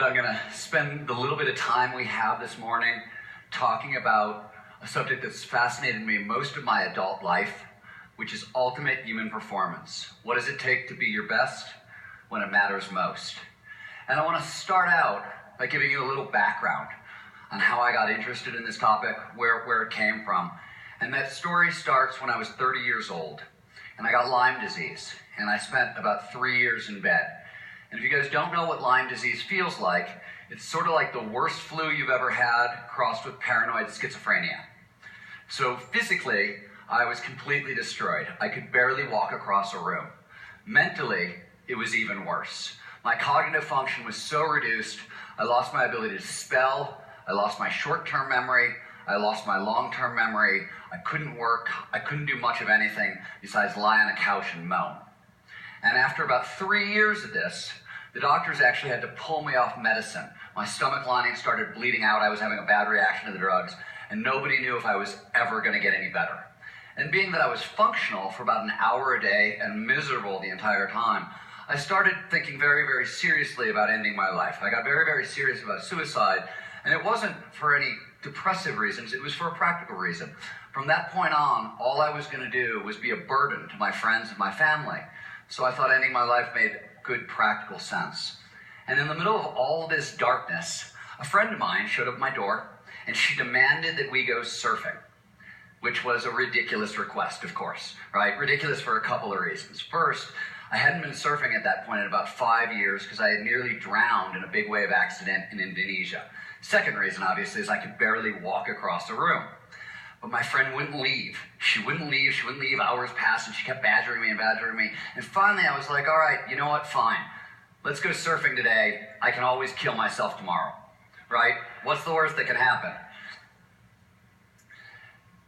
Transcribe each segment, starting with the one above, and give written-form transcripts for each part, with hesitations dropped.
I'm going to spend the little bit of time we have this morning talking about a subject that's fascinated me most of my adult life, which is ultimate human performance. What does it take to be your best when it matters most? And I want to start out by giving you a little background on how I got interested in this topic, where it came from. And that story starts when I was 30 years old, and I got Lyme disease, and I spent about 3 years in bed. And if you guys don't know what Lyme disease feels like, it's sort of like the worst flu you've ever had crossed with paranoid schizophrenia. So physically, I was completely destroyed. I could barely walk across a room. Mentally, it was even worse. My cognitive function was so reduced, I lost my ability to spell, I lost my short-term memory, I lost my long-term memory, I couldn't work, I couldn't do much of anything besides lie on a couch and moan. And after about 3 years of this, the doctors actually had to pull me off medicine. My stomach lining started bleeding out, I was having a bad reaction to the drugs, and nobody knew if I was ever going to get any better. And being that I was functional for about an hour a day and miserable the entire time, I started thinking very, very seriously about ending my life. I got very, very serious about suicide, and it wasn't for any depressive reasons, it was for a practical reason. From that point on, all I was going to do was be a burden to my friends and my family. So I thought ending my life made good practical sense. And in the middle of all this darkness, a friend of mine showed up at my door, and she demanded that we go surfing, which was a ridiculous request, of course, right? Ridiculous for a couple of reasons. First, I hadn't been surfing at that point in about 5 years because I had nearly drowned in a big wave accident in Indonesia. Second reason, obviously, is I could barely walk across a room. But my friend wouldn't leave. She wouldn't leave. Hours passed, and she kept badgering me. And finally, I was like, all right, you know what? Fine. Let's go surfing today. I can always kill myself tomorrow, right? What's the worst that can happen?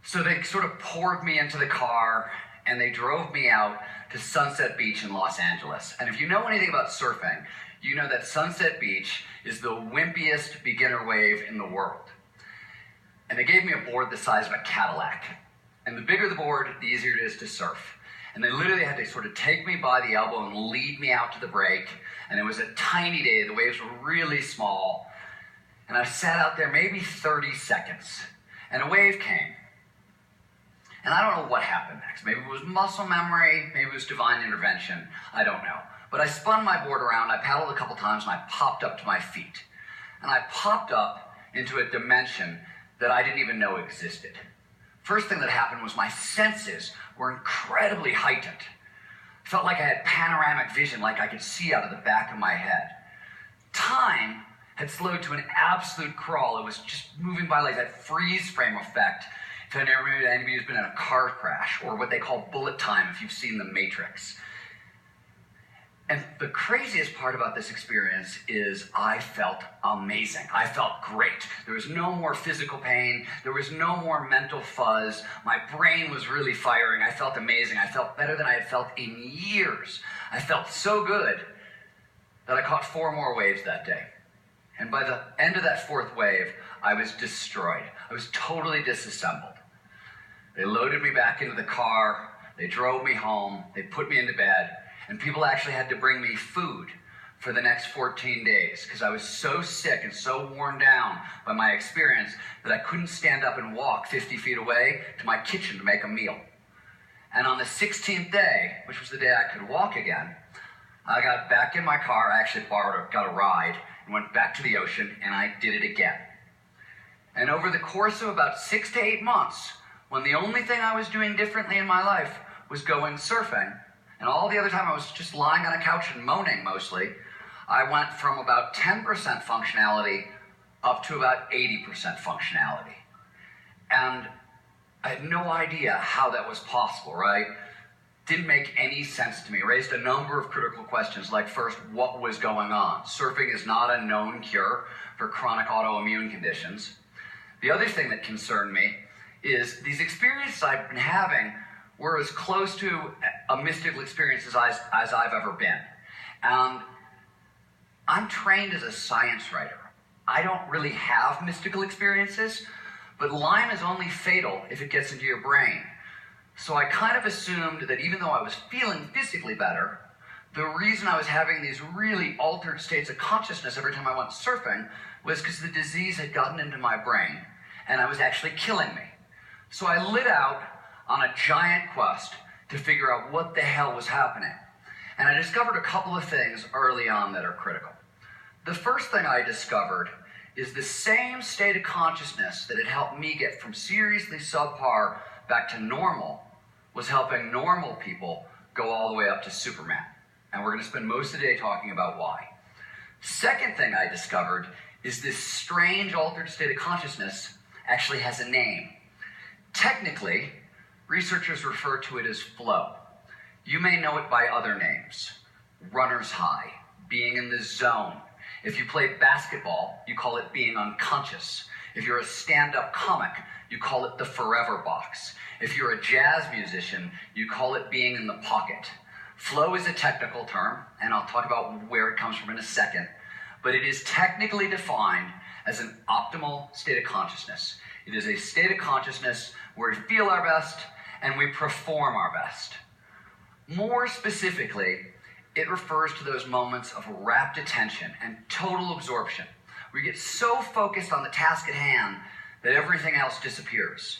So they sort of poured me into the car, and they drove me out to Sunset Beach in Los Angeles. And if you know anything about surfing, you know that Sunset Beach is the wimpiest beginner wave in the world. And they gave me a board the size of a Cadillac. And the bigger the board, the easier it is to surf. And they literally had to sort of take me by the elbow and lead me out to the break. And it was a tiny day. The waves were really small. And I sat out there maybe 30 seconds. And a wave came. And I don't know what happened next. Maybe it was muscle memory. Maybe it was divine intervention. I don't know. But I spun my board around. I paddled a couple times. And I popped up to my feet. And I popped up into a dimension that I didn't even know existed. First thing that happened was my senses were incredibly heightened. Felt like I had panoramic vision, like I could see out of the back of my head. Time had slowed to an absolute crawl. It was just moving by like that freeze frame effect. If anybody who's been in a car crash, or what they call bullet time if you've seen The Matrix. And the craziest part about this experience is I felt amazing. I felt great. There was no more physical pain. There was no more mental fuzz. My brain was really firing. I felt amazing. I felt better than I had felt in years. I felt so good that I caught 4 more waves that day. And by the end of that 4th wave, I was destroyed. I was totally disassembled. They loaded me back into the car. They drove me home. They put me into bed. And people actually had to bring me food for the next 14 days because I was so sick and so worn down by my experience that I couldn't stand up and walk 50 feet away to my kitchen to make a meal. And on the 16th day, which was the day I could walk again, I got back in my car. I actually got a ride and went back to the ocean, and I did it again. And over the course of about 6 to 8 months, when the only thing I was doing differently in my life was going surfing, and all the other time I was just lying on a couch and moaning mostly, I went from about 10% functionality up to about 80% functionality. And I had no idea how that was possible, right? Didn't make any sense to me. Raised a number of critical questions, like first, what was going on? Surfing is not a known cure for chronic autoimmune conditions. The other thing that concerned me is these experiences I've been having were as close to a mystical experience as I've ever been. And I'm trained as a science writer. I don't really have mystical experiences, but Lyme is only fatal if it gets into your brain. So I kind of assumed that even though I was feeling physically better, The reason I was having these really altered states of consciousness every time I went surfing was because the disease had gotten into my brain and I was actually killing me. So I lit out on a giant quest to figure out what the hell was happening. And I discovered a couple of things early on that are critical. The first thing I discovered is the same state of consciousness that had helped me get from seriously subpar back to normal was helping normal people go all the way up to Superman. And we're going to spend most of the day talking about why. Second thing I discovered is this strange altered state of consciousness actually has a name. Technically, researchers refer to it as flow. You may know it by other names. Runner's high, being in the zone. If you play basketball, you call it being unconscious. If you're a stand-up comic, you call it the forever box. If you're a jazz musician, you call it being in the pocket. Flow is a technical term, and I'll talk about where it comes from in a second, but it is technically defined as an optimal state of consciousness. It is a state of consciousness where we feel our best and we perform our best. More specifically, it refers to those moments of rapt attention and total absorption. We get so focused on the task at hand that everything else disappears.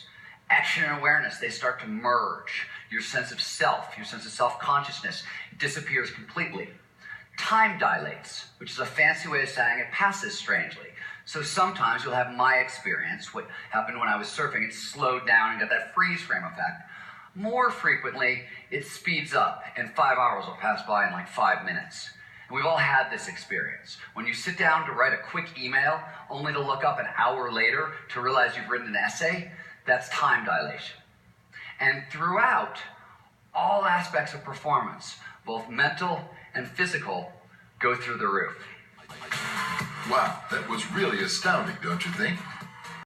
Action and awareness, they start to merge. Your sense of self, your sense of self-consciousness disappears completely. Time dilates, which is a fancy way of saying it passes strangely. So sometimes you'll have my experience, what happened when I was surfing, it slowed down and got that freeze frame effect. More frequently, it speeds up and 5 hours will pass by in like 5 minutes. And we've all had this experience. When you sit down to write a quick email, only to look up an hour later to realize you've written an essay, that's time dilation. And throughout, all aspects of performance, both mental and physical, go through the roof. Wow, that was really astounding, don't you think?